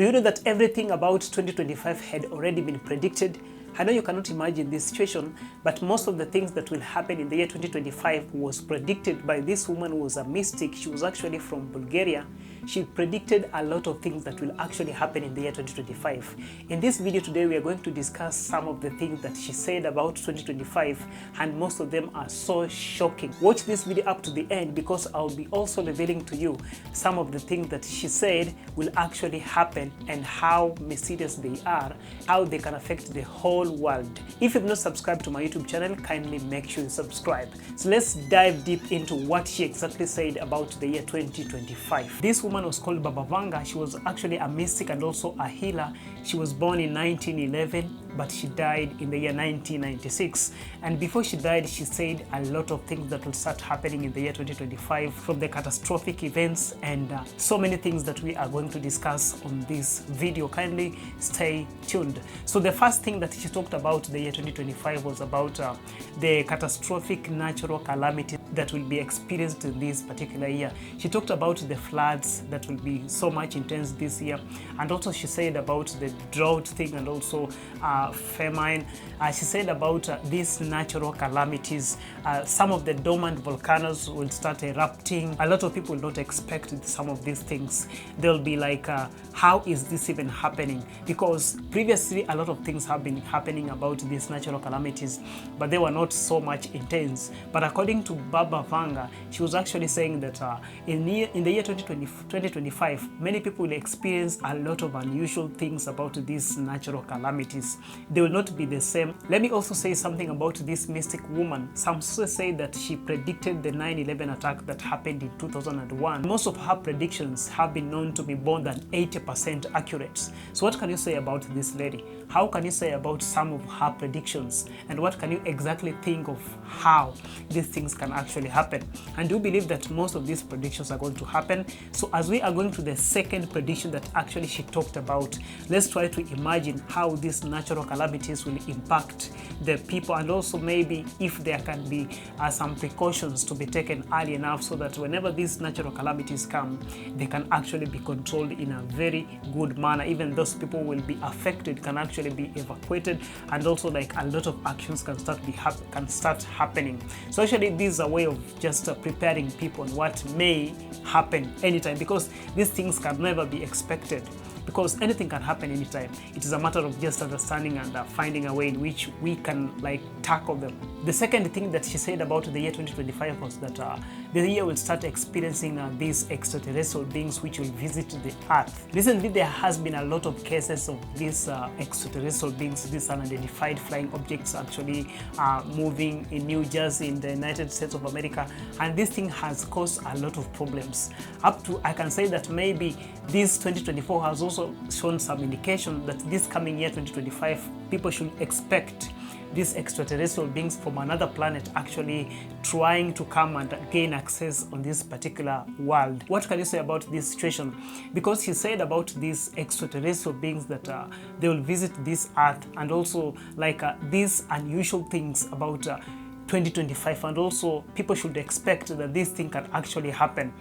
Do you know that everything about 2025 had already been predicted? I know you cannot imagine this situation, but most of the things that will happen in the year 2025 was predicted by this woman who was a mystic. She was actually from Bulgaria. She predicted a lot of things that will actually happen in the year 2025. In this video today, we are going to discuss some of the things that she said about 2025, and most of them are so shocking. Watch this video up to the end because I'll be also revealing to you some of the things that she said will actually happen and how mysterious they are, how they can affect the whole world. If you've not subscribed to my YouTube channel, kindly make sure you subscribe. So let's dive deep into what she exactly said about the year 2025. This woman was called Vanga. She was actually a mystic and also a healer. She was born in 1911, but she died in the year 1996. And before she died, she said a lot of things that will start happening in the year 2025, from the catastrophic events and so many things that we are going to discuss on this video. Kindly stay tuned. So the first thing that she talked about the year 2025 was about the catastrophic natural calamities that will be experienced in this particular year. She talked about the floods that will be so much intense this year, and also she said about the drought thing and also famine. She said about these natural calamities. Some of the dormant volcanoes will start erupting. A lot of people will not expect some of these things. They'll be like, how is this even happening? Because previously a lot of things have been happening about these natural calamities, but they were not so much intense. But according to Vanga, she was actually saying that in the year 2025, many people will experience a lot of unusual things about these natural calamities. They will not be the same. Let me also say something about this mystic woman. Some sources say that she predicted the 9/11 attack that happened in 2001. Most of her predictions have been known to be more than 80% accurate. So what can you say about this lady? How can you say about some of her predictions? And what can you exactly think of how these things can actually happen? And do you believe that most of these predictions are going to happen? So as we are going to the second prediction that actually she talked about, let's try to imagine how these natural calamities will impact the people, and also maybe if there can be some precautions to be taken early enough so that whenever these natural calamities come, they can actually be controlled in a very good manner. Even those people will be affected can actually be evacuated, and also like a lot of actions can start happening. So actually this is a way of just preparing people on what may happen anytime, because these things can never be expected, because anything can happen anytime. It is a matter of just understanding and finding a way in which we can like tackle them. The second thing that she said about the year 2025 was that the year will start experiencing these extraterrestrial beings which will visit the earth. Recently there has been a lot of cases of these extraterrestrial beings, these unidentified flying objects actually moving in New Jersey in the United States of America, and this thing has caused a lot of problems. Up to, I can say that maybe this 2024 has also shown some indication that this coming year 2025 people should expect these extraterrestrial beings from another planet actually trying to come and gain access on this particular world. What can you say about this situation? Because he said about these extraterrestrial beings that they will visit this earth, and also like these unusual things about 2025, and also people should expect that this thing can actually happen.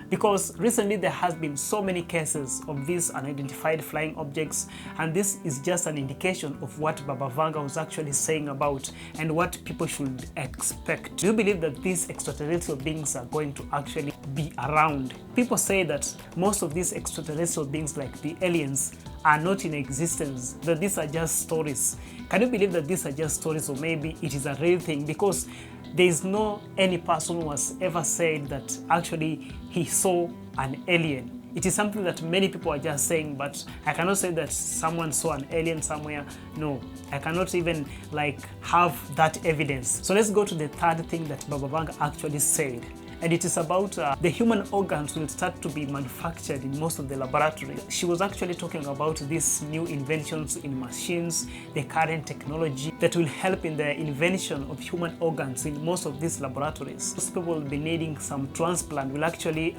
Because recently there has been so many cases of these unidentified flying objects, and this is just an indication of what Vanga was actually saying about and what people should expect. Do you believe that these extraterrestrial beings are going to actually be around? People say that most of these extraterrestrial beings, like the aliens, are not in existence, that these are just stories. Can you believe that these are just stories, or maybe it is a real thing? Because there is no any person who has ever said that actually he saw an alien. It is something that many people are just saying, but I cannot say that someone saw an alien somewhere. No, I cannot even like have that evidence. So let's go to the third thing that Vanga actually said. And it is about the human organs will start to be manufactured in most of the laboratories. She was actually talking about these new inventions in machines, the current technology that will help in the invention of human organs in most of these laboratories. Most people will be needing some transplant will actually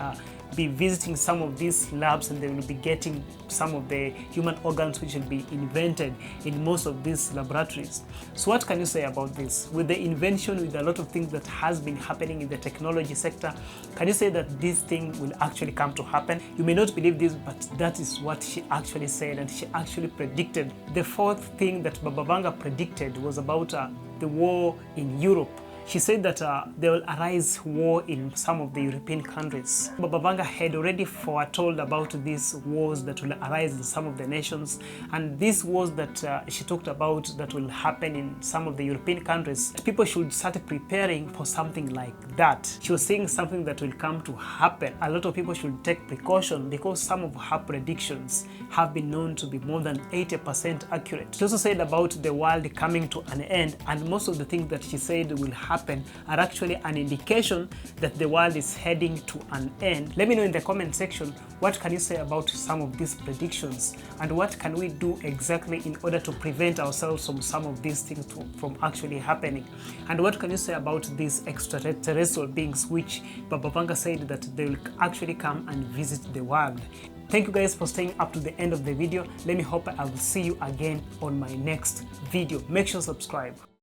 be visiting some of these labs and they will be getting some of the human organs which will be invented in most of these laboratories. So what can you say about this? With the invention, with a lot of things that has been happening in the technology sector, can you say that this thing will actually come to happen? You may not believe this, but that is what she actually said, and she actually predicted. The fourth thing that Baba Vanga predicted was about the war in Europe. She said that there will arise war in some of the European countries. Baba Vanga had already foretold about these wars that will arise in some of the nations, and these wars that she talked about that will happen in some of the European countries, people should start preparing for something like that. She was saying something that will come to happen. A lot of people should take precaution because some of her predictions have been known to be more than 80% accurate. She also said about the world coming to an end, and most of the things that she said will happen are actually an indication that the world is heading to an end. Let me know in the comment section, what can you say about some of these predictions, and what can we do exactly in order to prevent ourselves from some of these things from actually happening? And what can you say about these extraterrestrial beings which Baba Vanga said that they will actually come and visit the world? Thank you guys for staying up to the end of the video. Let me hope I will see you again on my next video. Make sure to subscribe.